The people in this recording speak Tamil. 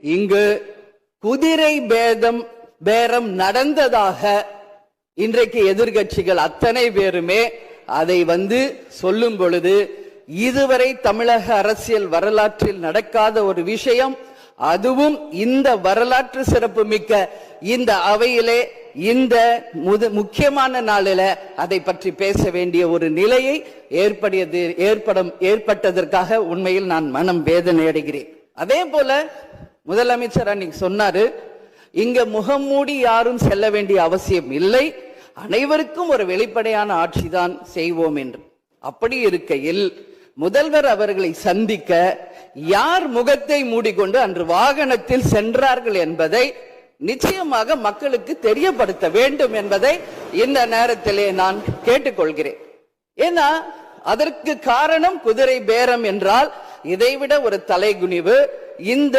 இங்கு குதிரை பேரம் நடந்ததாக இன்றைக்கு எதிர்கட்சிகள் அத்தனை பேருமே அதை சொல்லும் பொழுது, இதுவரை தமிழக அரசியல் வரலாற்றில் நடக்காத ஒரு விஷயம், அதுவும் இந்த வரலாற்று சிறப்பு மிக்க இந்த அவையிலே இந்த முக்கியமான நாளில் அதை பற்றி பேச வேண்டிய ஒரு நிலையை ஏற்பட்டதற்காக உண்மையில் நான் மனம் வேதனை அடைகிறேன். அதே போல முதலமைச்சர் அன்னைக்கு சொன்னாரு, இங்க முகமூடி யாரும் செல்ல வேண்டிய அவசியம் இல்லை, அனைவருக்கும் ஒரு வெளிப்படையான ஆட்சிதான் செய்வோம் என்று. அப்படி இருக்கையில் முதல்வர் அவர்களை சந்திக்க யார் முகத்தை மூடிக்கொண்டு அன்று வாகனத்தில் சென்றார்கள் என்பதை நிச்சயமாக மக்களுக்கு தெரியப்படுத்த வேண்டும் என்பதை இந்த நேரத்திலே நான் கேட்டுக்கொள்கிறேன். ஏன்னா அதற்கு காரணம் குதிரை பேரம் என்றால் இதைவிட ஒரு தலைகுனிவு இந்த